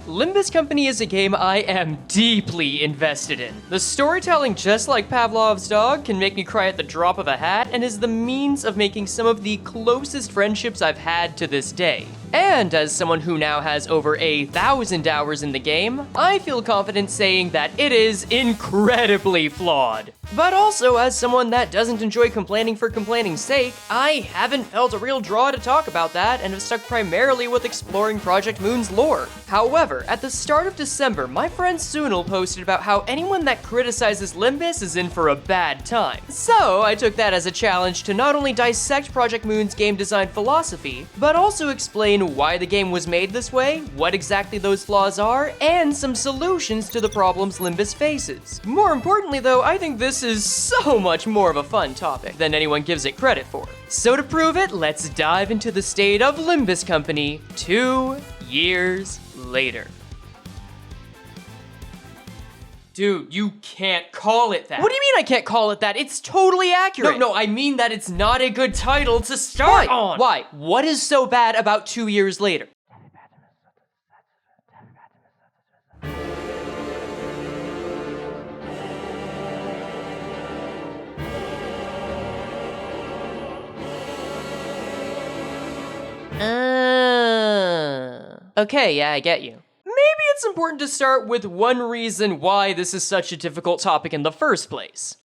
Limbus Company is a game I am deeply invested in. The storytelling, just like Pavlov's dog, can make me cry at the drop of a hat and is the means of making some of the closest friendships I've had to this day. And as someone who now has over 1,000 hours in the game, I feel confident saying that it is incredibly flawed. But also, as someone that doesn't enjoy complaining for complaining's sake, I haven't felt a real draw to talk about that and have stuck primarily with exploring Project Moon's lore. However, at the start of December, my friend Tsunul posted about how anyone that criticizes Limbus is in for a bad time. So I took that as a challenge to not only dissect Project Moon's game design philosophy, but also explain why the game was made this way, what exactly those flaws are, and some solutions to the problems Limbus faces. More importantly though, I think this is so much more of a fun topic than anyone gives it credit for. So to prove it, let's dive into the state of Limbus Company 2 years later. Dude, you can't call it that. What do you mean I can't call it that? It's totally accurate. No, I mean that it's not a good title to start on. Why? What is so bad about 2 years later? Okay, yeah, I get you. Maybe it's important to start with one reason why this is such a difficult topic in the first place.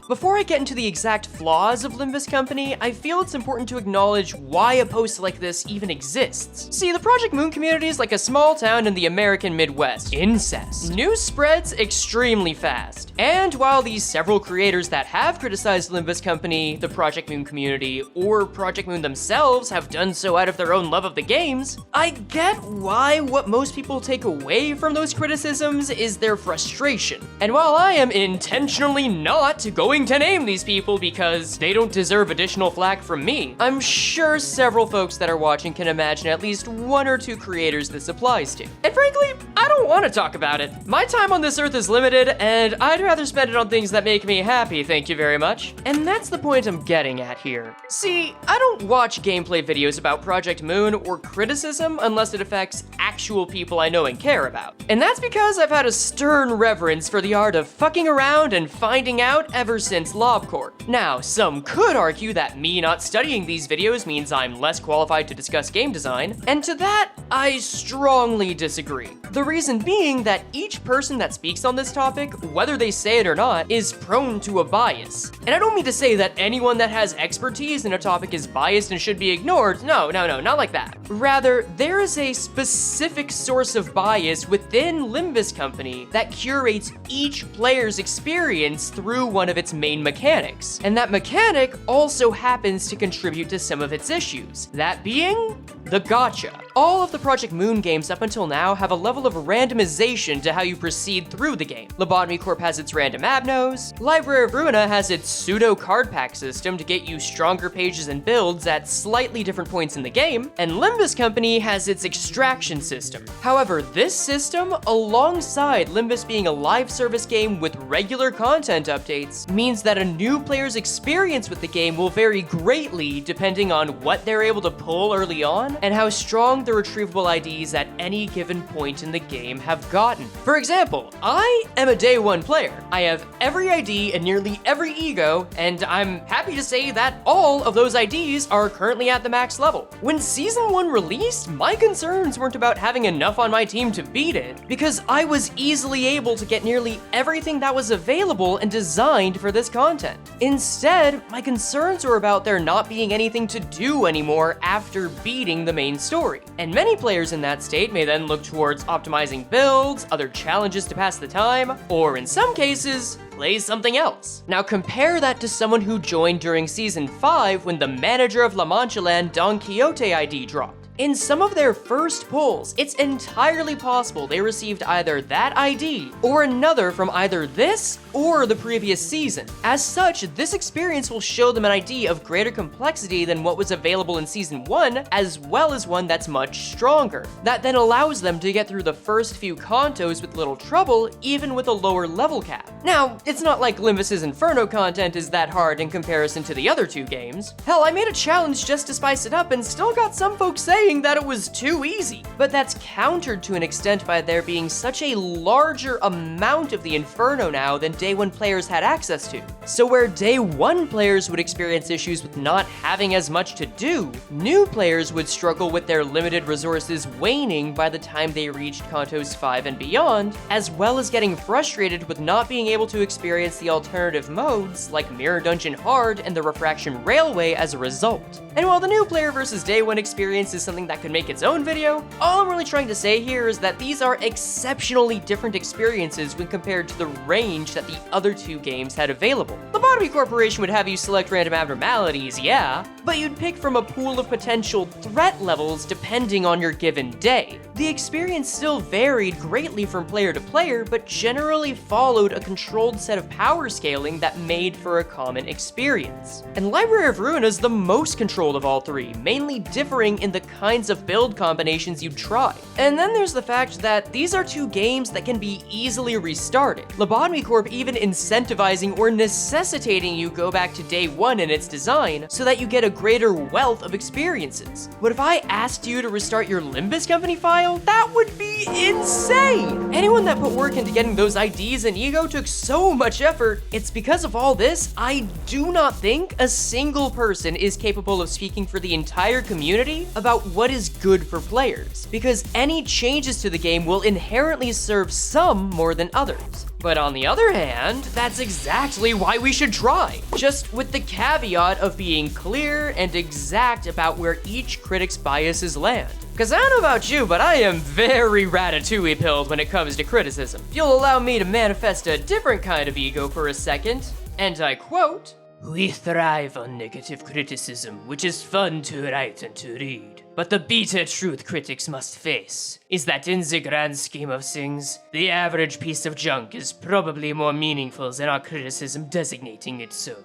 Before I get into the exact flaws of Limbus Company, I feel it's important to acknowledge why a post like this even exists. See, the Project Moon community is like a small town in the American Midwest. Incest. News spreads extremely fast. And while these several creators that have criticized Limbus Company, the Project Moon community, or Project Moon themselves have done so out of their own love of the games, I get why what most people take away from those criticisms is their frustration. And while I am intentionally not going to name these people because they don't deserve additional flack from me, I'm sure several folks that are watching can imagine at least 1 or 2 creators this applies to. And frankly, I don't want to talk about it. My time on this earth is limited, and I'd rather spend it on things that make me happy, thank you very much. And that's the point I'm getting at here. See, I don't watch gameplay videos about Project Moon or criticism unless it affects actual people I know and care about. And that's because I've had a stern reverence for the art of fucking around and finding out ever since LobCorp. Now, some could argue that me not studying these videos means I'm less qualified to discuss game design, and to that, I strongly disagree. The reason being that each person that speaks on this topic, whether they say it or not, is prone to a bias. And I don't mean to say that anyone that has expertise in a topic is biased and should be ignored. No, not like that. Rather, there is a specific source of bias within Limbus Company that curates each player's experience through one of its main mechanics. And that mechanic also happens to contribute to some of its issues, that being the gacha. All of the Project Moon games up until now have a level of randomization to how you proceed through the game. Lobotomy Corp has its random abnos, Library of Ruina has its pseudo card pack system to get you stronger pages and builds at slightly different points in the game, and Limbus Company has its extraction system. However, this system, alongside Limbus being a live service game with regular content updates, means that a new player's experience with the game will vary greatly depending on what they're able to pull early on and how strong the retrievable IDs at any given point in the game have gotten. For example, I am a day 1 player. I have every ID and nearly every ego, and I'm happy to say that all of those IDs are currently at the max level. When Season 1 released, my concerns weren't about having enough on my team to beat it, because I was easily able to get nearly everything that was available and designed for this content. Instead, my concerns were about there not being anything to do anymore after beating the main story. And many players in that state may then look towards optimizing builds, other challenges to pass the time, or in some cases, play something else. Now compare that to someone who joined during Season 5 when the manager of La Mancha Land Don Quixote ID dropped. In some of their first pulls, it's entirely possible they received either that ID or another from either this or the previous season. As such, this experience will show them an ID of greater complexity than what was available in Season 1, as well as one that's much stronger. That then allows them to get through the first few contos with little trouble, even with a lower level cap. Now, it's not like Limbus's Inferno content is that hard in comparison to the other two games. Hell, I made a challenge just to spice it up and still got some folks saying that it was too easy. But that's countered to an extent by there being such a larger amount of the Inferno now than day one players had access to. So where day one players would experience issues with not having as much to do, new players would struggle with their limited resources waning by the time they reached Kantos 5 and beyond, as well as getting frustrated with not being able to experience the alternative modes like Mirror Dungeon Hard and the Refraction Railway as a result. And while the new player versus day one experience is something that could make its own video, all I'm really trying to say here is that these are exceptionally different experiences when compared to the range that the other two games had available. Lobotomy Corporation would have you select random abnormalities, yeah, but you'd pick from a pool of potential threat levels depending on your given day. The experience still varied greatly from player to player, but generally followed a controlled set of power scaling that made for a common experience. And Library of Ruin is the most controlled of all three, mainly differing in the kinds of build combinations you'd try. And then there's the fact that these are two games that can be easily restarted. Lobotomy Corp even incentivizing or necessitating you go back to day one in its design so that you get a greater wealth of experiences. But if I asked you to restart your Limbus Company file, that would be insane! Anyone that put work into getting those IDs and ego took so much effort. It's because of all this, I do not think a single person is capable of speaking for the entire community about what is good for players, because any changes to the game will inherently serve some more than others. But on the other hand, that's exactly why we should try, just with the caveat of being clear and exact about where each critic's biases land. Cause I don't know about you, but I am very ratatouille-pilled when it comes to criticism. If you'll allow me to manifest a different kind of ego for a second, and I quote, "We thrive on negative criticism, which is fun to write and to read. But the bitter truth critics must face is that in the grand scheme of things, the average piece of junk is probably more meaningful than our criticism designating it so."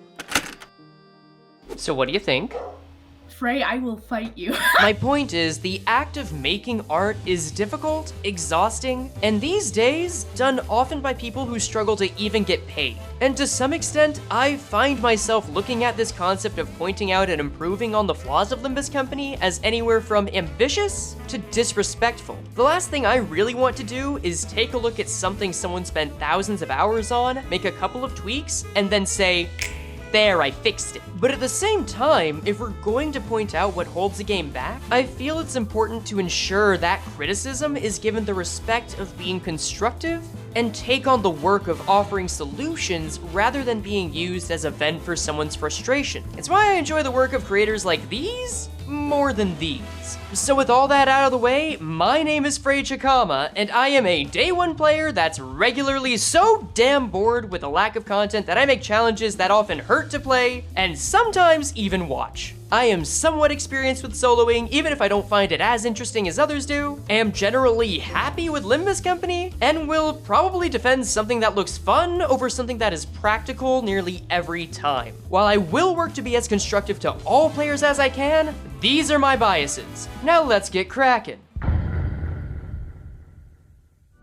So what do you think? Frey, I will fight you. My point is, the act of making art is difficult, exhausting, and these days, done often by people who struggle to even get paid. And to some extent, I find myself looking at this concept of pointing out and improving on the flaws of Limbus Company as anywhere from ambitious to disrespectful. The last thing I really want to do is take a look at something someone spent thousands of hours on, make a couple of tweaks, and then say, "There, I fixed it." But at the same time, if we're going to point out what holds the game back, I feel it's important to ensure that criticism is given the respect of being constructive and take on the work of offering solutions rather than being used as a vent for someone's frustration. It's why I enjoy the work of creators like these more than these. So with all that out of the way, my name is Frey Cheqama, and I am a day one player that's regularly so damn bored with the lack of content that I make challenges that often hurt to play, and sometimes even watch. I am somewhat experienced with soloing, even if I don't find it as interesting as others do, am generally happy with Limbus Company, and will probably defend something that looks fun over something that is practical nearly every time. While I will work to be as constructive to all players as I can, these are my biases. Now let's get cracking.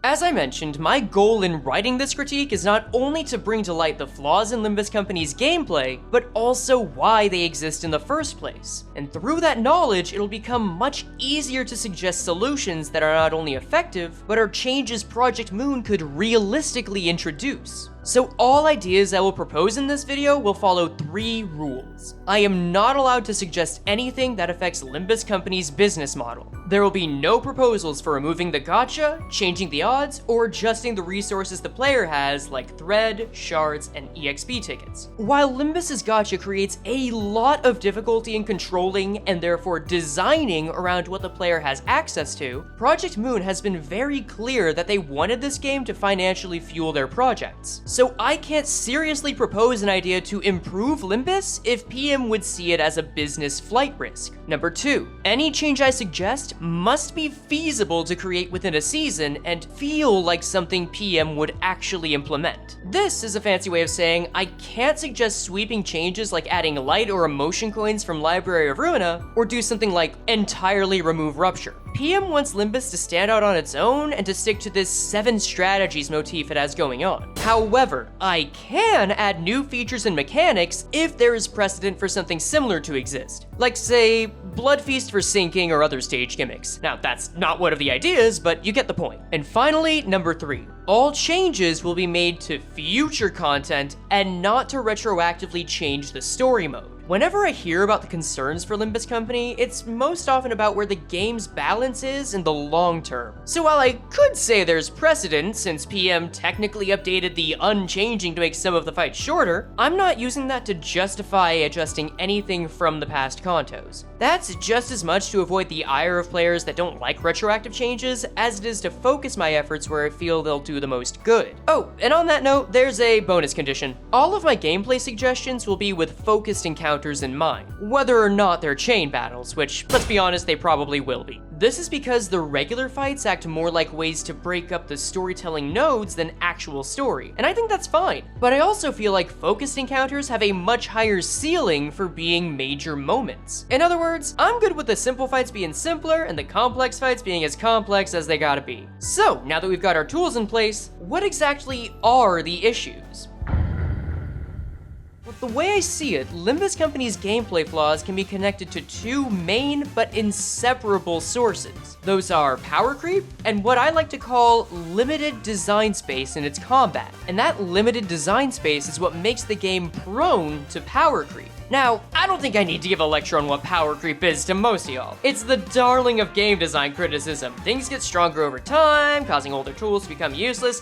As I mentioned, my goal in writing this critique is not only to bring to light the flaws in Limbus Company's gameplay, but also why they exist in the first place. And through that knowledge, it'll become much easier to suggest solutions that are not only effective, but are changes Project Moon could realistically introduce. So all ideas I will propose in this video will follow 3 rules. I am not allowed to suggest anything that affects Limbus Company's business model. There will be no proposals for removing the gacha, changing the odds, or adjusting the resources the player has, like thread, shards, and EXP tickets. While Limbus's gacha creates a lot of difficulty in controlling and therefore designing around what the player has access to, Project Moon has been very clear that they wanted this game to financially fuel their projects. So I can't seriously propose an idea to improve Limbus if PM would see it as a business flight risk. Number 2, any change I suggest must be feasible to create within a season and feel like something PM would actually implement. This is a fancy way of saying I can't suggest sweeping changes like adding light or emotion coins from Library of Ruina, or do something like entirely remove Rupture. PM wants Limbus to stand out on its own and to stick to this 7 strategies motif it has going on. However, I can add new features and mechanics if there is precedent for something similar to exist, like say, Blood Feast for sinking or other stage gimmicks. Now, that's not one of the ideas, but you get the point. And finally, number 3. All changes will be made to future content and not to retroactively change the story mode. Whenever I hear about the concerns for Limbus Company, it's most often about where the game's balance is in the long term. So while I could say there's precedent, since PM technically updated the unchanging to make some of the fights shorter, I'm not using that to justify adjusting anything from the past contos. That's just as much to avoid the ire of players that don't like retroactive changes, as it is to focus my efforts where I feel they'll do the most good. Oh, and on that note, there's a bonus condition. All of my gameplay suggestions will be with focused encounters in mind, whether or not they're chain battles, which, let's be honest, they probably will be. This is because the regular fights act more like ways to break up the storytelling nodes than actual story, and I think that's fine. But I also feel like focused encounters have a much higher ceiling for being major moments. In other words, I'm good with the simple fights being simpler and the complex fights being as complex as they gotta be. So, now that we've got our tools in place, what exactly are the issues? The way I see it, Limbus Company's gameplay flaws can be connected to 2 main but inseparable sources. Those are power creep and what I like to call limited design space in its combat. And that limited design space is what makes the game prone to power creep. Now, I don't think I need to give a lecture on what power creep is to most of y'all. It's the darling of game design criticism. Things get stronger over time, causing older tools to become useless.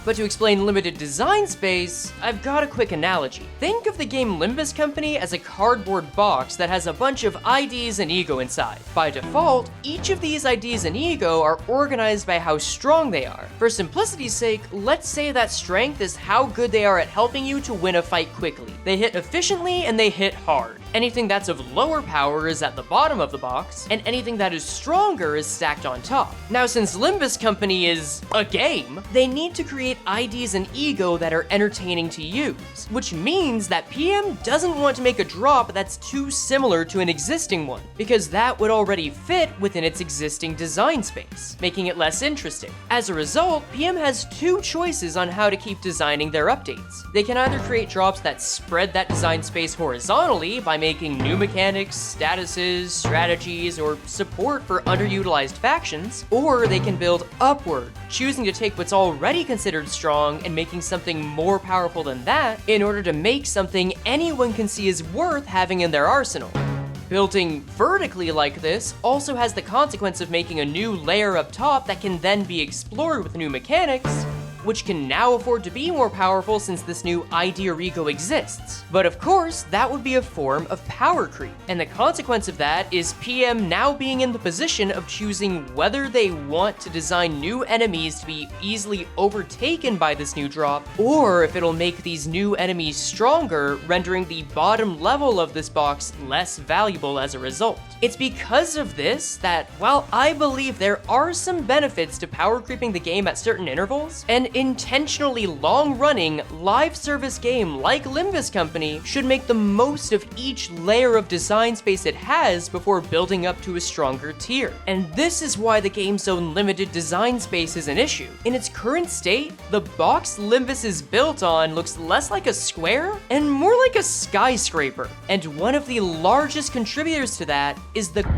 But to explain limited design space, I've got a quick analogy. Think of the game Limbus Company as a cardboard box that has a bunch of IDs and ego inside. By default, each of these IDs and ego are organized by how strong they are. For simplicity's sake, let's say that strength is how good they are at helping you to win a fight quickly. They hit efficiently and they hit hard. Anything that's of lower power is at the bottom of the box, and anything that is stronger is stacked on top. Now, since Limbus Company is a game, they need to create IDs and ego that are entertaining to use, which means that PM doesn't want to make a drop that's too similar to an existing one, because that would already fit within its existing design space, making it less interesting. As a result, PM has 2 choices on how to keep designing their updates. They can either create drops that spread that design space horizontally by making new mechanics, statuses, strategies, or support for underutilized factions, or they can build upward, choosing to take what's already considered strong and making something more powerful than that in order to make something anyone can see is worth having in their arsenal. Building vertically like this also has the consequence of making a new layer up top that can then be explored with new mechanics, which can now afford to be more powerful since this new ID or ego exists. But of course, that would be a form of power creep, and the consequence of that is PM now being in the position of choosing whether they want to design new enemies to be easily overtaken by this new drop, or if it'll make these new enemies stronger, rendering the bottom level of this box less valuable as a result. It's because of this that, while I believe there are some benefits to power creeping the game at certain intervals, an intentionally long-running live service game like Limbus Company should make the most of each layer of design space it has before building up to a stronger tier. And this is why the game's own limited design space is an issue. In its current state, the box Limbus is built on looks less like a square and more like a skyscraper. And one of the largest contributors to that is the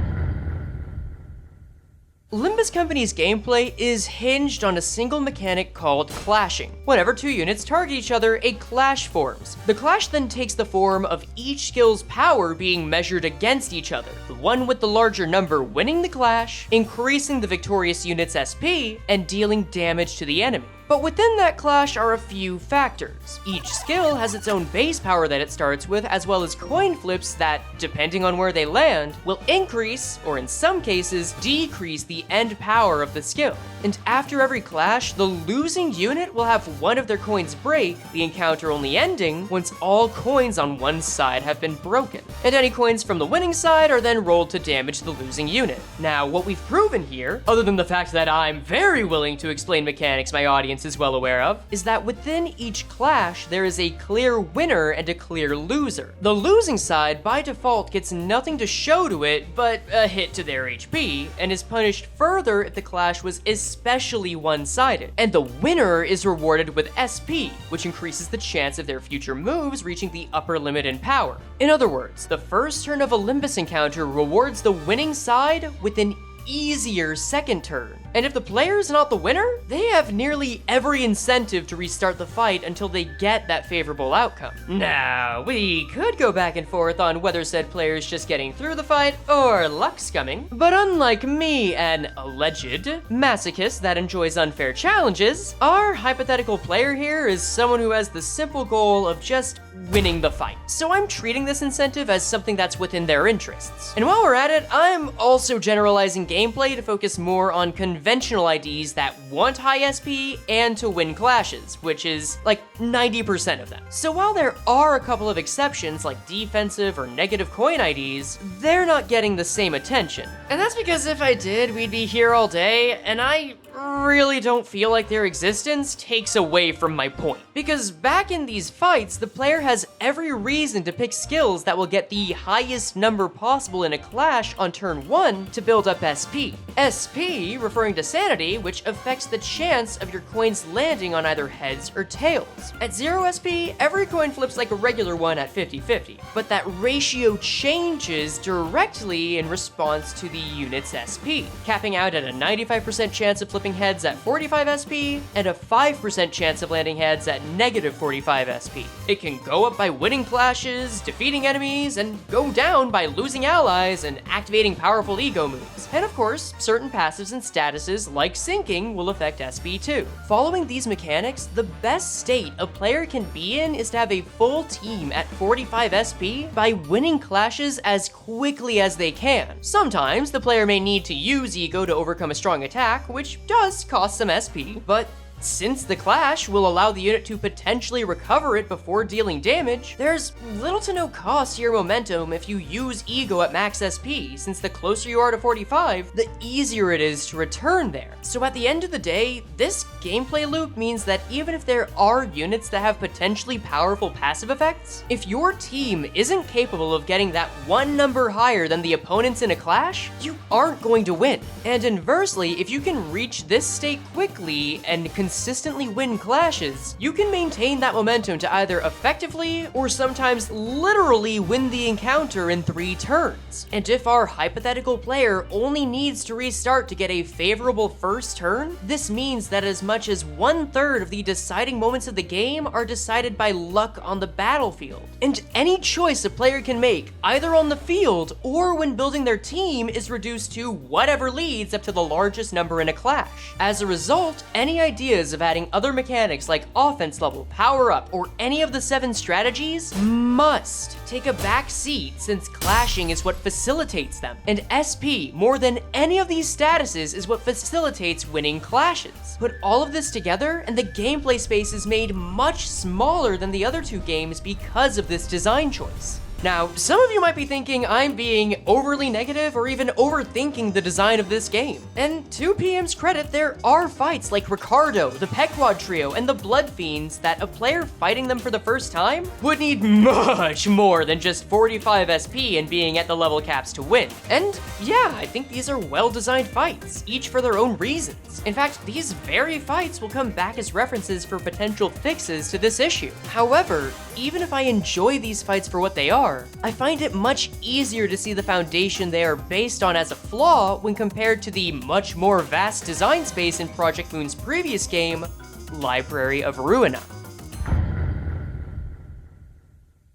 Limbus Company's gameplay is hinged on a single mechanic called clashing. Whenever 2 units target each other, a clash forms. The clash then takes the form of each skill's power being measured against each other, the one with the larger number winning the clash, increasing the victorious unit's SP, and dealing damage to the enemy. But within that clash are a few factors. Each skill has its own base power that it starts with, as well as coin flips that, depending on where they land, will increase, or in some cases, decrease the end power of the skill. And after every clash, the losing unit will have one of their coins break, the encounter only ending once all coins on one side have been broken. And any coins from the winning side are then rolled to damage the losing unit. Now, what we've proven here, other than the fact that I'm very willing to explain mechanics my audience audience is well aware of, is that within each clash, there is a clear winner and a clear loser. The losing side, by default, gets nothing to show to it but a hit to their HP, and is punished further if the clash was especially one-sided. And the winner is rewarded with SP, which increases the chance of their future moves reaching the upper limit in power. In other words, the first turn of a Limbus encounter rewards the winning side with an easier second turn. And if the player is not the winner, they have nearly every incentive to restart the fight until they get that favorable outcome. Now, we could go back and forth on whether said player is just getting through the fight or luck scumming, but unlike me, an alleged masochist that enjoys unfair challenges, our hypothetical player here is someone who has the simple goal of just winning the fight. So I'm treating this incentive as something that's within their interests. And while we're at it, I'm also generalizing gameplay to focus more on conventional IDs that want high SP and to win clashes, which is like 90% of them. So while there are a couple of exceptions like defensive or negative coin IDs, they're not getting the same attention. And that's because if I did, we'd be here all day, and I really don't feel like their existence takes away from my point. Because back in these fights, the player has every reason to pick skills that will get the highest number possible in a clash on turn 1 to build up SP. SP referring to sanity, which affects the chance of your coins landing on either heads or tails. At 0 SP, every coin flips like a regular one at 50-50, but that ratio changes directly in response to the unit's SP, capping out at a 95% chance of flipping heads at 45 SP and a 5% chance of landing heads at negative 45 SP. It can go up by winning clashes, defeating enemies, and go down by losing allies and activating powerful ego moves. And of course, certain passives and statuses like sinking will affect SP too. Following these mechanics, the best state a player can be in is to have a full team at 45 SP by winning clashes as quickly as they can. Sometimes the player may need to use ego to overcome a strong attack, which does cost some SP, but since the clash will allow the unit to potentially recover it before dealing damage, there's little to no cost to your momentum if you use ego at max SP, since the closer you are to 45, the easier it is to return there. So at the end of the day, this gameplay loop means that even if there are units that have potentially powerful passive effects, if your team isn't capable of getting that one number higher than the opponents in a clash, you aren't going to win. And inversely, if you can reach this state quickly and consistently win clashes, you can maintain that momentum to either effectively or sometimes literally win the encounter in 3 turns. And if our hypothetical player only needs to restart to get a favorable first turn, this means that as much as 1/3 of the deciding moments of the game are decided by luck on the battlefield. And any choice a player can make, either on the field or when building their team, is reduced to whatever leads up to the largest number in a clash. As a result, any ideas of adding other mechanics like offense level, power up, or any of the 7 strategies must take a back seat, since clashing is what facilitates them, and SP, more than any of these statuses, is what facilitates winning clashes. Put all of this together, and the gameplay space is made much smaller than the other 2 games because of this design choice. Now, some of you might be thinking I'm being overly negative or even overthinking the design of this game. And to PM's credit, there are fights like Ricardo, the Pequod Trio, and the Blood Fiends that a player fighting them for the first time would need much more than just 45 SP and being at the level caps to win. And yeah, I think these are well-designed fights, each for their own reasons. In fact, these very fights will come back as references for potential fixes to this issue. However, even if I enjoy these fights for what they are, I find it much easier to see the foundation they are based on as a flaw when compared to the much more vast design space in Project Moon's previous game, Library of Ruina.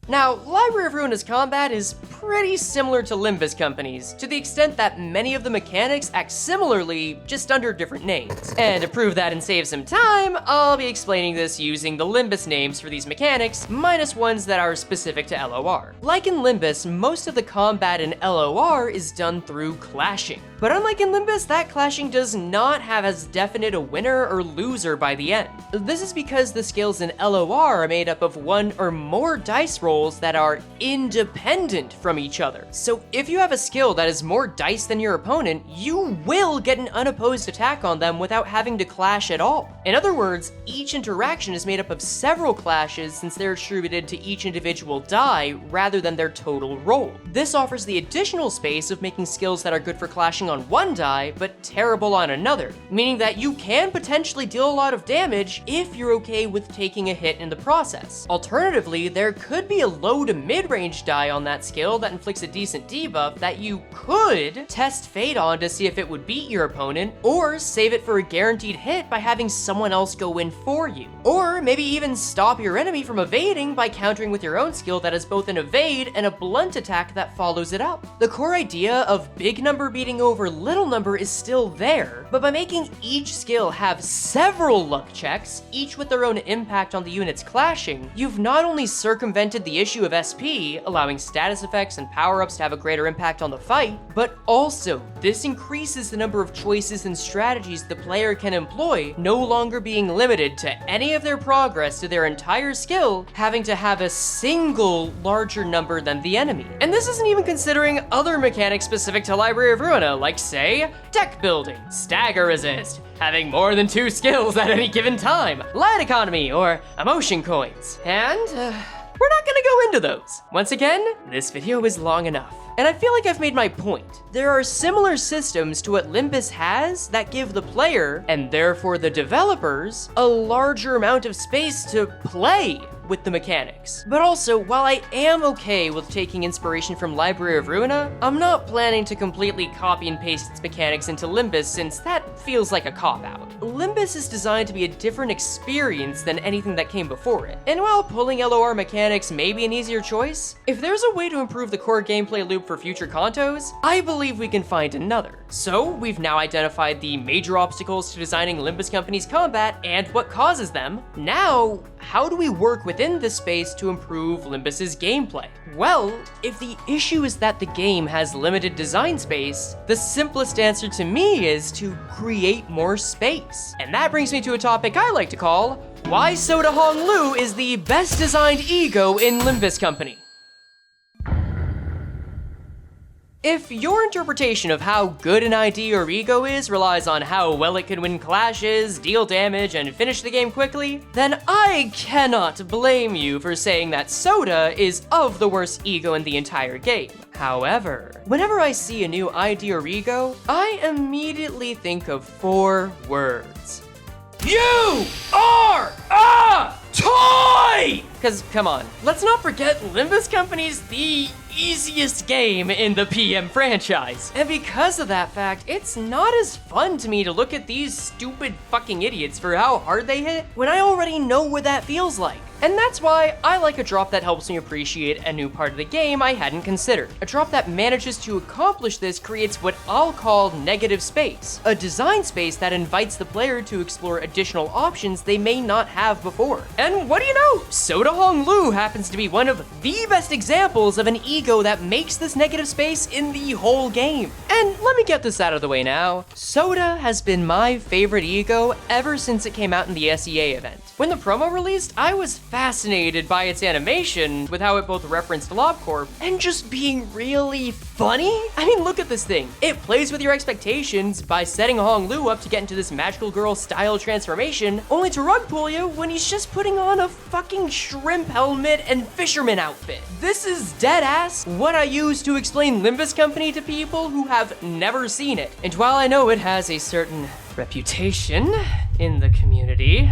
Now, Library of Ruina's combat is pretty similar to Limbus Company's, to the extent that many of the mechanics act similarly, just under different names. And to prove that and save some time, I'll be explaining this using the Limbus names for these mechanics, minus ones that are specific to LOR. Like in Limbus, most of the combat in LOR is done through clashing. But unlike in Limbus, that clashing does not have as definite a winner or loser by the end. This is because the skills in LOR are made up of 1 or more dice rolls rolls that are independent from each other. So if you have a skill that is more dice than your opponent, you will get an unopposed attack on them without having to clash at all. In other words, each interaction is made up of several clashes since they're attributed to each individual die rather than their total roll. This offers the additional space of making skills that are good for clashing on one die, but terrible on another, meaning that you can potentially deal a lot of damage if you're okay with taking a hit in the process. Alternatively, there could be a low to mid-range die on that skill that inflicts a decent debuff that you could test Fate on to see if it would beat your opponent, or save it for a guaranteed hit by having someone else go in for you. Or maybe even stop your enemy from evading by countering with your own skill that has both an evade and a blunt attack that follows it up. The core idea of big number beating over little number is still there, but by making each skill have several luck checks, each with their own impact on the units clashing, you've not only circumvented the issue of SP, allowing status effects and power-ups to have a greater impact on the fight, but also this increases the number of choices and strategies the player can employ, no longer being limited to any of their progress to their entire skill having to have a single larger number than the enemy. And this isn't even considering other mechanics specific to Library of Ruina, like say, deck building, stagger resist, having more than 2 skills at any given time, light economy, or emotion coins. And we're not gonna go into those. Once again, this video is long enough. And I feel like I've made my point. There are similar systems to what Limbus has that give the player, and therefore the developers, a larger amount of space to play with the mechanics. But also, while I am okay with taking inspiration from Library of Ruina, I'm not planning to completely copy and paste its mechanics into Limbus since that feels like a cop-out. Limbus is designed to be a different experience than anything that came before it. And while pulling LOR mechanics may be an easier choice, if there's a way to improve the core gameplay loop for future contos, I believe we can find another. So, we've now identified the major obstacles to designing Limbus Company's combat and what causes them. Now, how do we work within this space to improve Limbus's gameplay? Well, if the issue is that the game has limited design space, the simplest answer to me is to create more space. And that brings me to a topic I like to call, why Soda Hong Lu is the best designed ego in Limbus Company. If your interpretation of how good an ID or ego is relies on how well it can win clashes, deal damage, and finish the game quickly, then I cannot blame you for saying that Soda is of the worst ego in the entire game. However, whenever I see a new ID or ego, I immediately think of 4 words. You are a toy! Cause come on, let's not forget Limbus Company's the easiest game in the PM franchise. And because of that fact, it's not as fun to me to look at these stupid fucking idiots for how hard they hit when I already know what that feels like. And that's why I like a drop that helps me appreciate a new part of the game I hadn't considered. A drop that manages to accomplish this creates what I'll call negative space, a design space that invites the player to explore additional options they may not have before. And what do you know? Soda Hong Lu happens to be one of the best examples of an ego that makes this negative space in the whole game. And let me get this out of the way now. Soda has been my favorite ego ever since it came out in the SEA event. When the promo released, I was fascinated by its animation, with how it both referenced LobCorp, and just being really funny. I mean, look at this thing. It plays with your expectations by setting Hong Lu up to get into this magical girl style transformation, only to rug pull you when he's just putting on a fucking shrimp helmet and fisherman outfit. This is dead ass what I use to explain Limbus Company to people who have never seen it. And while I know it has a certain reputation in the community,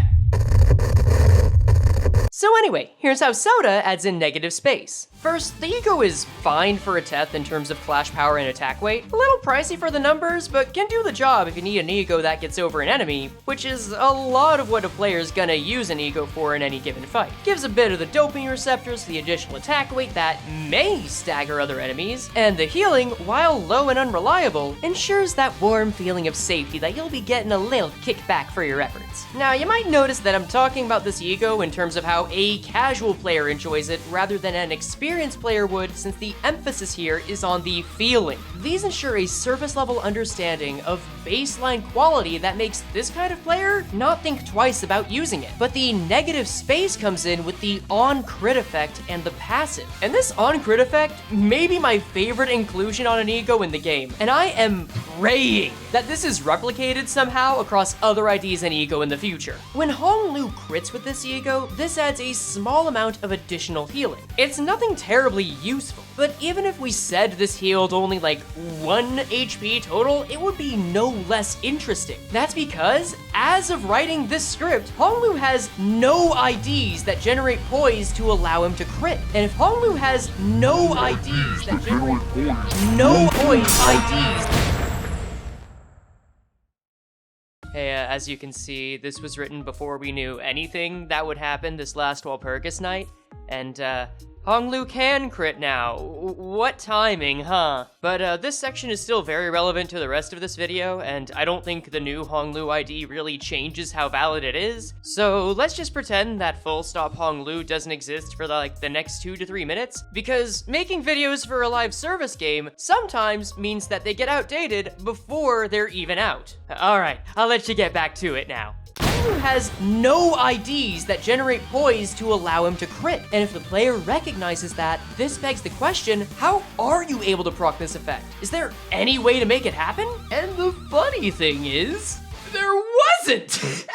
so anyway, here's how Soda adds in negative space. First, the ego is fine for a Teth in terms of clash power and attack weight. A little pricey for the numbers, but can do the job if you need an ego that gets over an enemy, which is a lot of what a player's gonna use an ego for in any given fight. Gives a bit of the dopamine receptors for the additional attack weight that may stagger other enemies, and the healing, while low and unreliable, ensures that warm feeling of safety that you'll be getting a little kickback for your efforts. Now, you might notice that I'm talking about this ego in terms of how a casual player enjoys it rather than an experienced experienced player would, since the emphasis here is on the feeling. These ensure a surface level understanding of baseline quality that makes this kind of player not think twice about using it. But the negative space comes in with the on-crit effect and the passive. And this on-crit effect may be my favorite inclusion on an ego in the game, and I am praying that this is replicated somehow across other IDs and ego in the future. When Hong Lu crits with this ego, this adds a small amount of additional healing. It's nothing terribly useful, but even if we said this healed only like 1 HP total, it would be no less interesting. That's because, as of writing this script, Hong Lu has no IDs that generate poise to allow him to crit. And if Hong Lu has no IDs that generate no poise IDs. Hey, as you can see, this was written before we knew anything that would happen this last Walpurgis night, and Hong Lu can crit now. What timing, huh? But this section is still very relevant to the rest of this video, and I don't think the new Hong Lu ID really changes how valid it is. So let's just pretend that full stop Hong Lu doesn't exist for the next 2 to 3 minutes, because making videos for a live service game sometimes means that they get outdated before they're even out. Alright, I'll let you get back to it now. Has no IDs that generate poise to allow him to crit. And if the player recognizes that, this begs the question, how are you able to proc this effect? Is there any way to make it happen? And the funny thing is, there wasn't!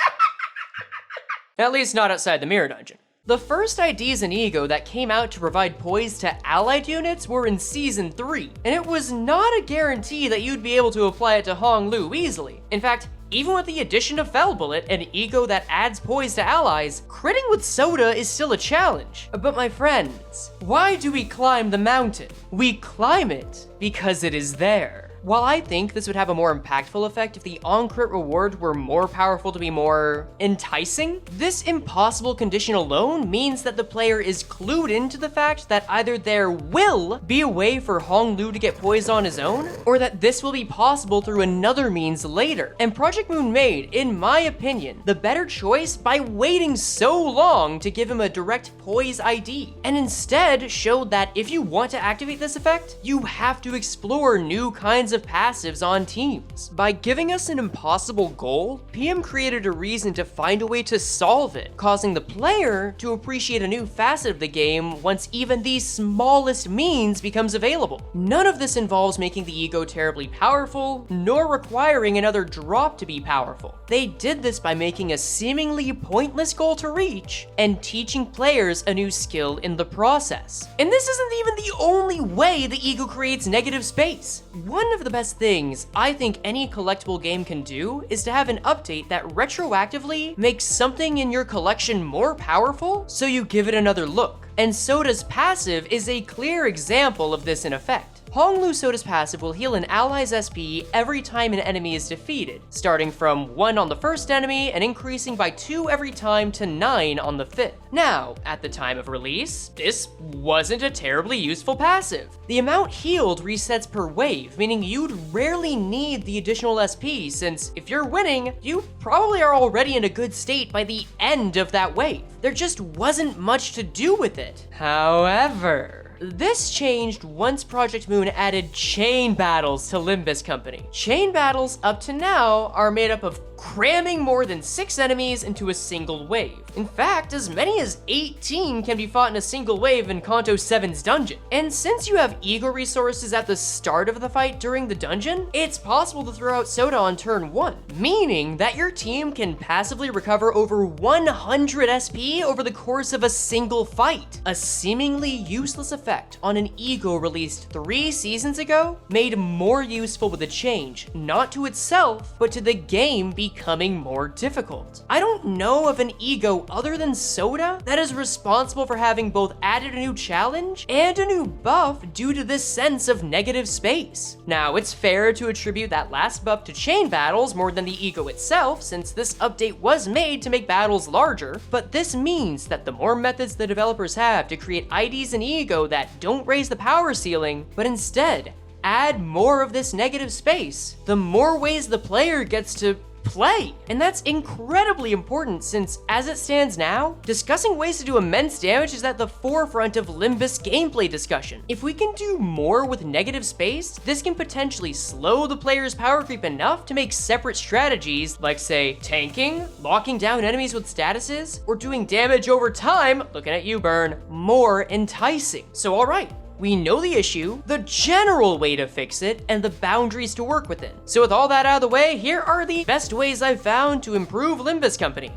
At least not outside the mirror dungeon. The first IDs in Ego that came out to provide poise to allied units were in Season 3, and it was not a guarantee that you'd be able to apply it to Hong Lu easily. In fact, even with the addition of Fell Bullet, an ego that adds poise to allies, critting with Soda is still a challenge. But my friends, why do we climb the mountain? We climb it because it is there. While I think this would have a more impactful effect if the on-crit reward were more powerful to be more enticing, this impossible condition alone means that the player is clued into the fact that either there will be a way for Hong Lu to get poise on his own, or that this will be possible through another means later. And Project Moon made, in my opinion, the better choice by waiting so long to give him a direct poise ID, and instead showed that if you want to activate this effect, you have to explore new kinds of passives on teams. By giving us an impossible goal, PM created a reason to find a way to solve it, causing the player to appreciate a new facet of the game once even the smallest means becomes available. None of this involves making the ego terribly powerful, nor requiring another drop to be powerful. They did this by making a seemingly pointless goal to reach and teaching players a new skill in the process. And this isn't even the only way the ego creates negative space. One of the best things I think any collectible game can do is to have an update that retroactively makes something in your collection more powerful, so you give it another look. And Soda's passive is a clear example of this in effect. Hong Lu Soda's passive will heal an ally's SP every time an enemy is defeated, starting from 1 on the first enemy and increasing by 2 every time to 9 on the 5th. Now, at the time of release, this wasn't a terribly useful passive. The amount healed resets per wave, meaning you'd rarely need the additional SP, since if you're winning, you probably are already in a good state by the end of that wave. There just wasn't much to do with it. However, this changed once Project Moon added chain battles to Limbus Company. Chain battles up to now are made up of cramming more than 6 enemies into a single wave. In fact, as many as 18 can be fought in a single wave in Kanto 7's dungeon. And since you have ego resources at the start of the fight during the dungeon, it's possible to throw out Soda on turn 1, meaning that your team can passively recover over 100 SP over the course of a single fight. A seemingly useless effect on an ego released 3 seasons ago, made more useful with a change, not to itself, but to the game becoming more difficult. I don't know of an ego other than Soda that is responsible for having both added a new challenge and a new buff due to this sense of negative space. Now, it's fair to attribute that last buff to chain battles more than the ego itself, since this update was made to make battles larger, but this means that the more methods the developers have to create IDs in ego that don't raise the power ceiling, but instead add more of this negative space, the more ways the player gets to play. And that's incredibly important since, as it stands now, discussing ways to do immense damage is at the forefront of Limbus gameplay discussion. If we can do more with negative space, this can potentially slow the player's power creep enough to make separate strategies, like say, tanking, locking down enemies with statuses, or doing damage over time, looking at you Burn, more enticing. So alright, we know the issue, the general way to fix it, and the boundaries to work within. So with all that out of the way, here are the best ways I've found to improve Limbus Company.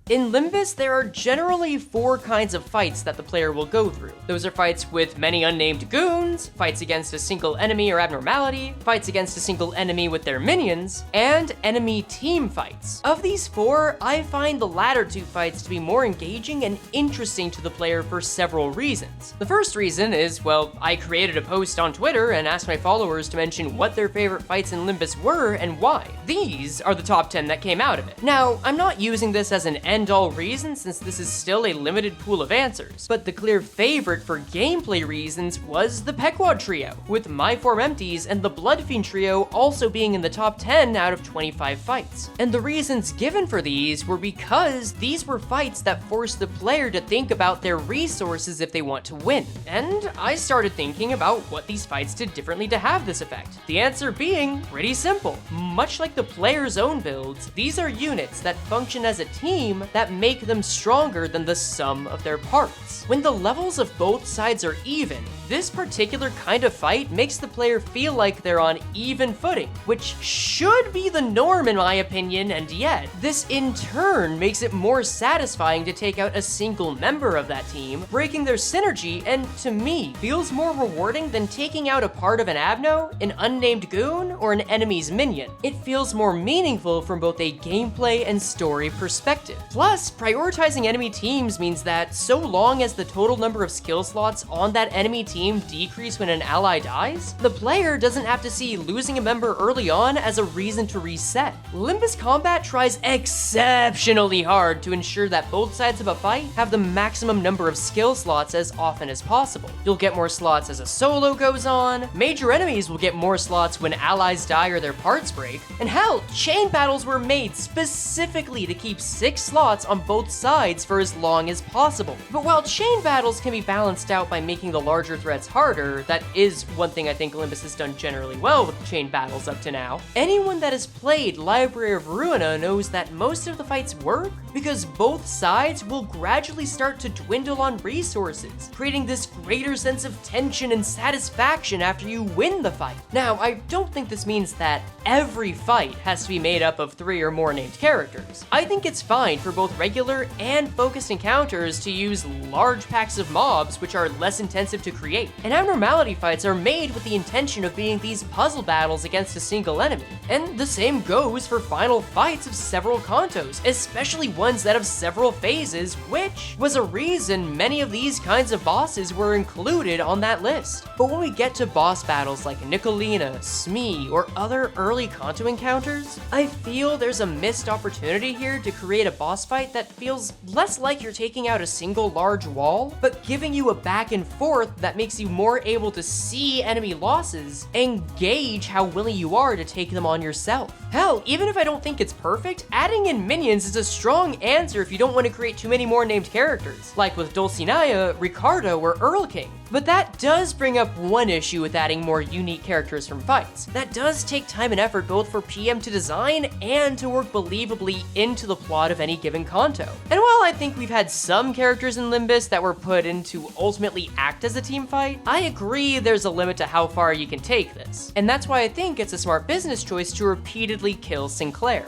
In Limbus, there are generally 4 kinds of fights that the player will go through. Those are fights with many unnamed goons, fights against a single enemy or abnormality, fights against a single enemy with their minions, and enemy team fights. Of these 4, I find the latter 2 fights to be more engaging and interesting to the player for several reasons. The first reason is, well, I created a post on Twitter and asked my followers to mention what their favorite fights in Limbus were and why. These are the top 10 that came out of it. Now, I'm not using this as an end-all reason since this is still a limited pool of answers, but the clear favorite for gameplay reasons was the Pequod trio, with My Form Empties and the Bloodfiend trio also being in the top 10 out of 25 fights. And the reasons given for these were because these were fights that forced the player to think about their resources if they want to win. And I started thinking about what these fights did differently to have this effect. The answer being pretty simple. Much like the player's own builds, these are units that function as a team that make them stronger than the sum of their parts. When the levels of both sides are even, this particular kind of fight makes the player feel like they're on even footing, which should be the norm in my opinion, and yet, this in turn makes it more satisfying to take out a single member of that team, breaking their synergy, and to me, feels more rewarding than taking out a part of an abno, an unnamed goon, or an enemy's minion. It feels more meaningful from both a gameplay and story perspective. Plus, prioritizing enemy teams means that so long as the total number of skill slots on that enemy team decrease when an ally dies, the player doesn't have to see losing a member early on as a reason to reset. Limbus Combat tries exceptionally hard to ensure that both sides of a fight have the maximum number of skill slots as often as possible. You'll get more slots as a solo goes on, major enemies will get more slots when allies die or their parts break, and hell, chain battles were made specifically to keep 6 slots on both sides for as long as possible. But while chain battles can be balanced out by making the larger threats harder, that is one thing I think Limbus has done generally well with chain battles up to now, anyone that has played Library of Ruina knows that most of the fights work because both sides will gradually start to dwindle on resources, creating this greater sense of tension and satisfaction after you win the fight. Now, I don't think this means that every fight has to be made up of 3 or more named characters. I think it's fine for both regular and focused encounters to use large packs of mobs which are less intensive to create. And abnormality fights are made with the intention of being these puzzle battles against a single enemy. And the same goes for final fights of several kantos, especially ones that have several phases, which was a reason many of these kinds of bosses were included on that list. But when we get to boss battles like Nicolina, Smee, or other early kanto encounters, I feel there's a missed opportunity here to create a boss fight that feels less like you're taking out a single large wall, but giving you a back and forth that makes you more able to see enemy losses and gauge how willing you are to take them on yourself. Hell, even if I don't think it's perfect, adding in minions is a strong answer if you don't want to create too many more named characters, like with Dulcinea, Ricardo, or Earl King. But that does bring up one issue with adding more unique characters from fights. That does take time and effort both for PM to design and to work believably into the plot of any given kanto. And while I think we've had some characters in Limbus that were put in to ultimately act as a team fight, I agree there's a limit to how far you can take this. And that's why I think it's a smart business choice to repeatedly kill Sinclair.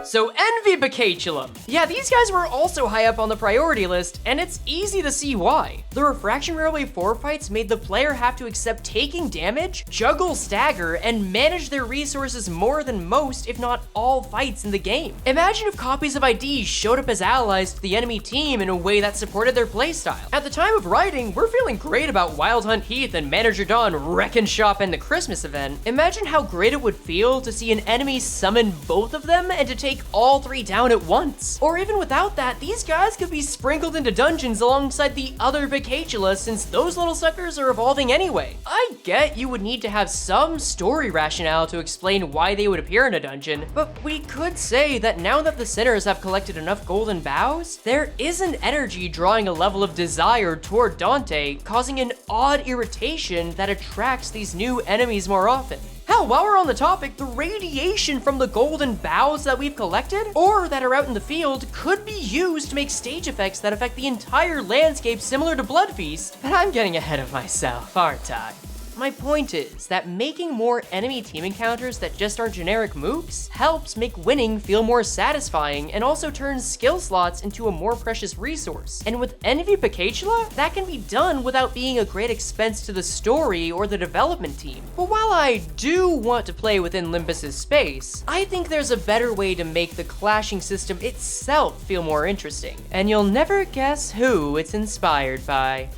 So Envy-Bacaculum. Yeah, these guys were also high up on the priority list, and it's easy to see why. The Refraction Railway 4 fights made the player have to accept taking damage, juggle stagger, and manage their resources more than most, if not all fights in the game. Imagine if copies of ID showed up as allies to the enemy team in a way that supported their playstyle. At the time of writing, we're feeling great about Wild Hunt Heath and Manager Dawn Wreckin' Shop and the Christmas event. Imagine how great it would feel to see an enemy summon both of them and to take take all 3 down at once. Or even without that, these guys could be sprinkled into dungeons alongside the other Vacatula, since those little suckers are evolving anyway. I get you would need to have some story rationale to explain why they would appear in a dungeon, but we could say that now that the sinners have collected enough golden bows, there is an energy drawing a level of desire toward Dante, causing an odd irritation that attracts these new enemies more often. Hell, while we're on the topic, the radiation from the golden boughs that we've collected, or that are out in the field, could be used to make stage effects that affect the entire landscape similar to Blood Feast. But I'm getting ahead of myself, aren't I? My point is that making more enemy team encounters that just aren't generic mooks helps make winning feel more satisfying and also turns skill slots into a more precious resource. And with Envy Vacatula, that can be done without being a great expense to the story or the development team. But while I do want to play within Limbus's space, I think there's a better way to make the clashing system itself feel more interesting. And you'll never guess who it's inspired by.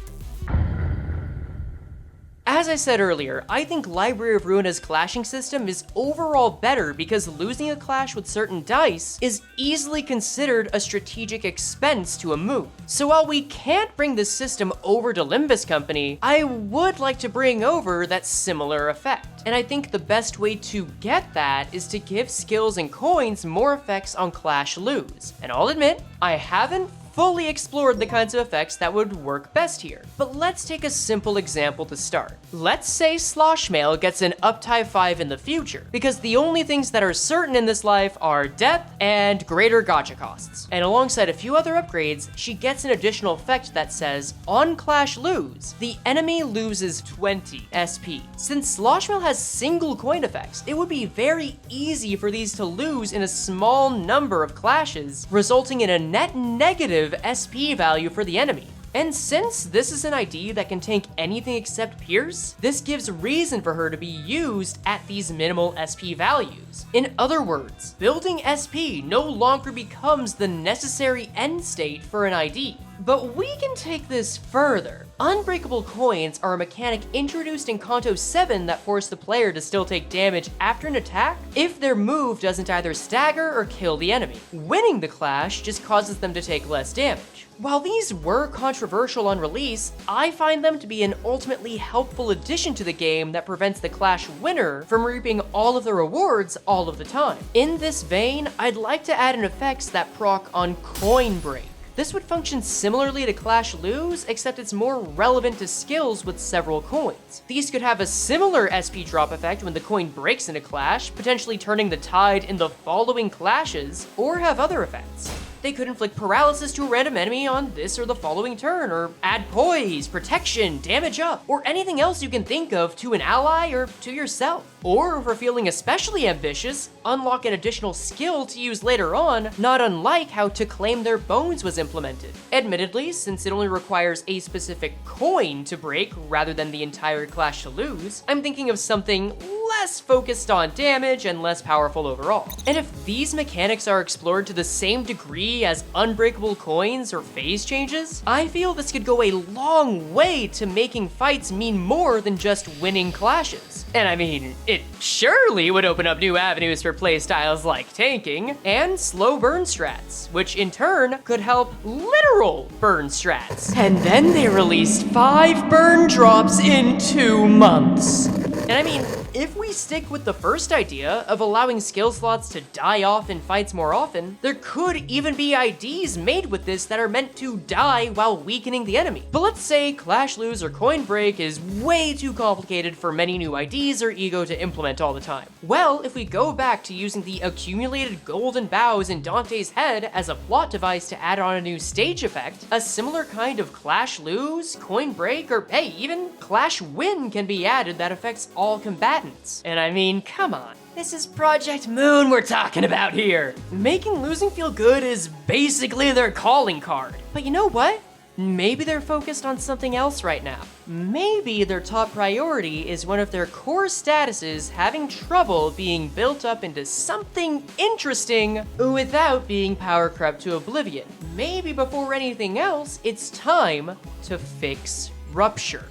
As I said earlier, I think Library of Ruina's clashing system is overall better because losing a clash with certain dice is easily considered a strategic expense to a move. So while we can't bring this system over to Limbus Company, I would like to bring over that similar effect. And I think the best way to get that is to give skills and coins more effects on clash lose. And I'll admit, I haven't fully explored the kinds of effects that would work best here. But let's take a simple example to start. Let's say Sloshmail gets an Uptie 5 in the future, because the only things that are certain in this life are death and greater gacha costs. And alongside a few other upgrades, she gets an additional effect that says, on Clash Lose, the enemy loses 20 SP. Since Sloshmail has single coin effects, it would be very easy for these to lose in a small number of clashes, resulting in a net negative SP value for the enemy. And since this is an ID that can tank anything except Pierce, this gives reason for her to be used at these minimal SP values. In other words, building SP no longer becomes the necessary end state for an ID. But we can take this further. Unbreakable coins are a mechanic introduced in Kanto 7 that force the player to still take damage after an attack if their move doesn't either stagger or kill the enemy. Winning the clash just causes them to take less damage. While these were controversial on release, I find them to be an ultimately helpful addition to the game that prevents the clash winner from reaping all of the rewards all of the time. In this vein, I'd like to add an effects that proc on coin break. This would function similarly to Clash Lose, except it's more relevant to skills with several coins. These could have a similar SP drop effect when the coin breaks in a clash, potentially turning the tide in the following clashes, or have other effects. They could inflict paralysis to a random enemy on this or the following turn, or add poise, protection, damage up, or anything else you can think of to an ally or to yourself. Or if we're feeling especially ambitious, unlock an additional skill to use later on, not unlike how To Claim Their Bones was implemented. Admittedly, since it only requires a specific coin to break rather than the entire clash to lose, I'm thinking of something less focused on damage and less powerful overall. And if these mechanics are explored to the same degree as unbreakable coins or phase changes, I feel this could go a long way to making fights mean more than just winning clashes. And I mean, it surely would open up new avenues for playstyles like tanking and slow burn strats, which in turn could help literal burn strats. And then they released 5 burn drops in 2 months. And I mean, if we stick with the first idea of allowing skill slots to die off in fights more often, there could even be IDs made with this that are meant to die while weakening the enemy. But let's say Clash Lose or Coin Break is way too complicated for many new IDs or ego to implement all the time. Well, if we go back to using the accumulated golden bows in Dante's head as a plot device to add on a new stage effect, a similar kind of Clash Lose, Coin Break, or hey, even Clash Win can be added that affects all combatants. And I mean, come on. This is Project Moon we're talking about here. Making losing feel good is basically their calling card. But you know what? Maybe they're focused on something else right now. Maybe their top priority is one of their core statuses having trouble being built up into something interesting without being power crept to oblivion. Maybe before anything else, it's time to fix Rupture.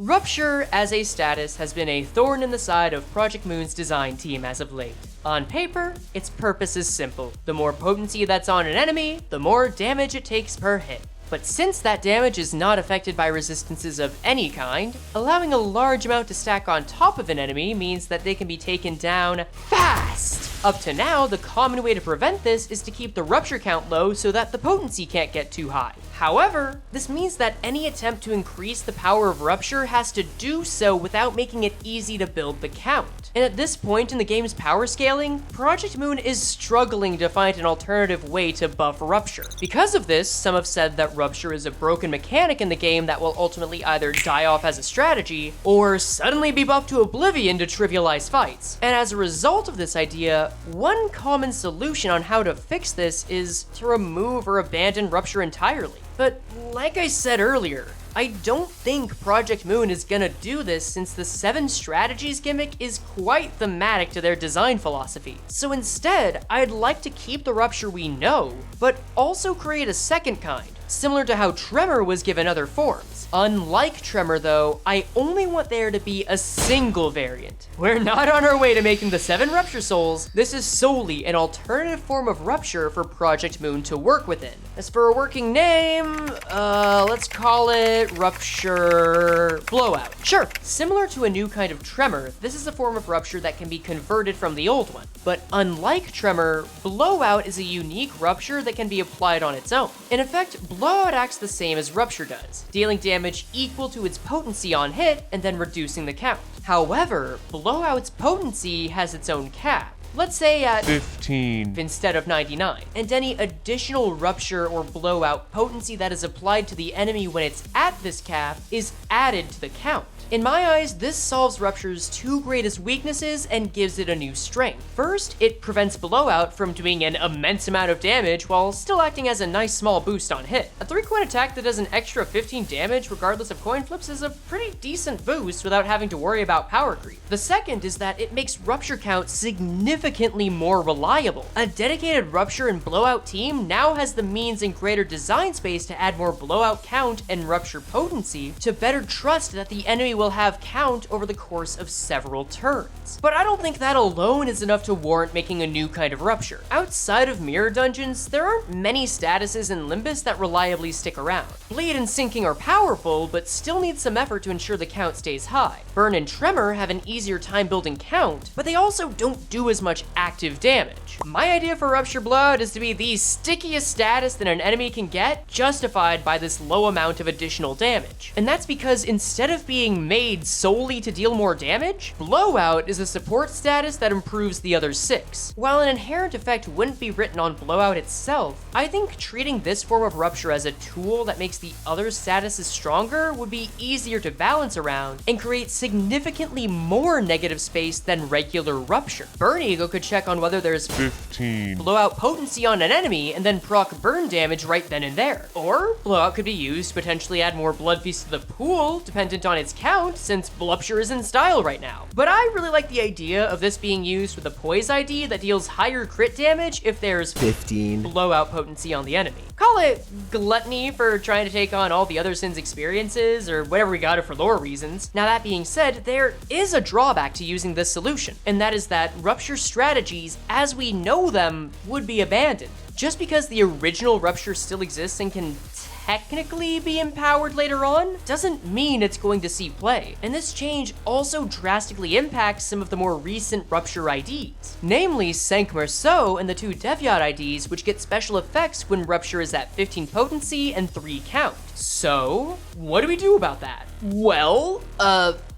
Rupture as a status has been a thorn in the side of Project Moon's design team as of late. On paper, its purpose is simple. The more potency that's on an enemy, the more damage it takes per hit. But since that damage is not affected by resistances of any kind, allowing a large amount to stack on top of an enemy means that they can be taken down fast! Up to now, the common way to prevent this is to keep the rupture count low so that the potency can't get too high. However, this means that any attempt to increase the power of rupture has to do so without making it easy to build the count. And at this point in the game's power scaling, Project Moon is struggling to find an alternative way to buff rupture. Because of this, some have said that rupture is a broken mechanic in the game that will ultimately either die off as a strategy, or suddenly be buffed to oblivion to trivialize fights. And as a result of this idea, one common solution on how to fix this is to remove or abandon rupture entirely. But like I said earlier, I don't think Project Moon is gonna do this since the 7 strategies gimmick is quite thematic to their design philosophy. So instead, I'd like to keep the rupture we know, but also create a second kind, similar to how Tremor was given other forms. Unlike Tremor though, I only want there to be a single variant. We're not on our way to making the 7 Rupture Souls. This is solely an alternative form of Rupture for Project Moon to work within. As for a working name, let's call it Rupture Blowout. Sure, similar to a new kind of Tremor, this is a form of Rupture that can be converted from the old one. But unlike Tremor, Blowout is a unique Rupture that can be applied on its own. In effect, Blowout acts the same as Rupture does, dealing damage equal to its potency on hit and then reducing the count. However, Blowout's potency has its own cap. Let's say at 15 instead of 99, and any additional rupture or blowout potency that is applied to the enemy when it's at this cap is added to the count. In my eyes, this solves Rupture's 2 greatest weaknesses and gives it a new strength. First, it prevents Blowout from doing an immense amount of damage while still acting as a nice small boost on hit. A 3-coin attack that does an extra 15 damage regardless of coin flips is a pretty decent boost without having to worry about power creep. The second is that it makes Rupture count significantly more reliable. A dedicated Rupture and Blowout team now has the means and greater design space to add more Blowout count and Rupture potency to better trust that the enemy will have count over the course of several turns. But I don't think that alone is enough to warrant making a new kind of Rupture. Outside of Mirror Dungeons, there aren't many statuses in Limbus that reliably stick around. Bleed and Sinking are powerful, but still need some effort to ensure the count stays high. Burn and Tremor have an easier time building count, but they also don't do as much active damage. My idea for Rupture Blood is to be the stickiest status that an enemy can get, justified by this low amount of additional damage. And that's because instead of being made solely to deal more damage, Blowout is a support status that improves the other 6. While an inherent effect wouldn't be written on Blowout itself, I think treating this form of Rupture as a tool that makes the other statuses stronger would be easier to balance around and create significantly more negative space than regular Rupture. Burn Eagle could check on whether there's 15 Blowout potency on an enemy and then proc burn damage right then and there. Or Blowout could be used to potentially add more Blood Feast to the pool, dependent on its count, since Rupture is in style right now. But I really like the idea of this being used with a Poise ID that deals higher crit damage if there's 15 Blowout potency on the enemy. Call it gluttony for trying to take on all the other Sin's experiences, or whatever we got it for lore reasons. Now that being said, there is a drawback to using this solution, and that is that Rupture strategies, as we know them, would be abandoned. Just because the original Rupture still exists and can technically be empowered later on, doesn't mean it's going to see play. And this change also drastically impacts some of the more recent Rupture IDs, namely Cinq Marceau and the 2 Devyat IDs, which get special effects when Rupture is at 15 potency and 3 count. So, what do we do about that? Well,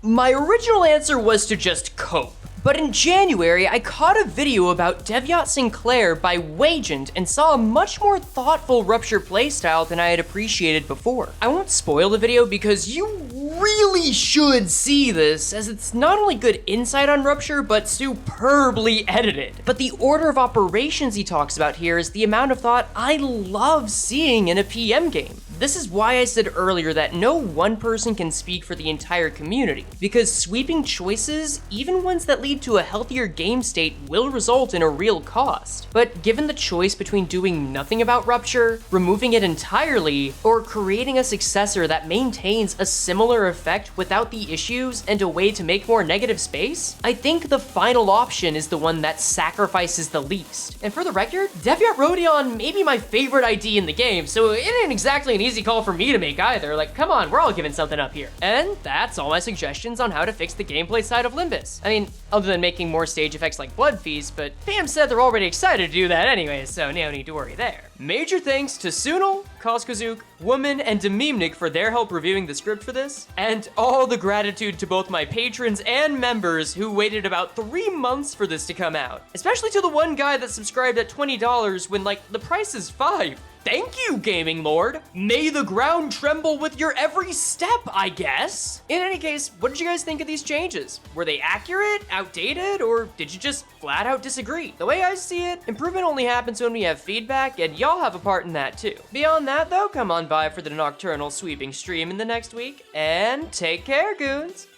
my original answer was to just cope. But in January, I caught a video about Devyat Sinclair by Wagent and saw a much more thoughtful Rupture playstyle than I had appreciated before. I won't spoil the video because you really should see this, as it's not only good insight on Rupture, but superbly edited. But the order of operations he talks about here is the amount of thought I love seeing in a PM game. This is why I said earlier that no one person can speak for the entire community, because sweeping choices, even ones that lead to a healthier game state, will result in a real cost. But given the choice between doing nothing about Rupture, removing it entirely, or creating a successor that maintains a similar effect without the issues and a way to make more negative space, I think the final option is the one that sacrifices the least. And for the record, Deviant Rodion may be my favorite ID in the game, so it ain't exactly an easy call for me to make either. Like, come on, we're all giving something up here. And that's all my suggestions on how to fix the gameplay side of Limbus. I mean, other than making more stage effects like Blood Feast, but Pam said they're already excited to do that anyway, so no need to worry there. Major thanks to Tsunul, Kaskozhuk, Woman, and Dememenic for their help reviewing the script for this, and all the gratitude to both my patrons and members who waited about 3 months for this to come out. Especially to the one guy that subscribed at $20 when, like, the price is $5. Thank you, Gaming Lord. May the ground tremble with your every step, I guess. In any case, what did you guys think of these changes? Were they accurate, outdated, or did you just flat out disagree? The way I see it, improvement only happens when we have feedback, and y'all have a part in that too. Beyond that though, come on by for the nocturnal sweeping stream in the next week, and take care, goons.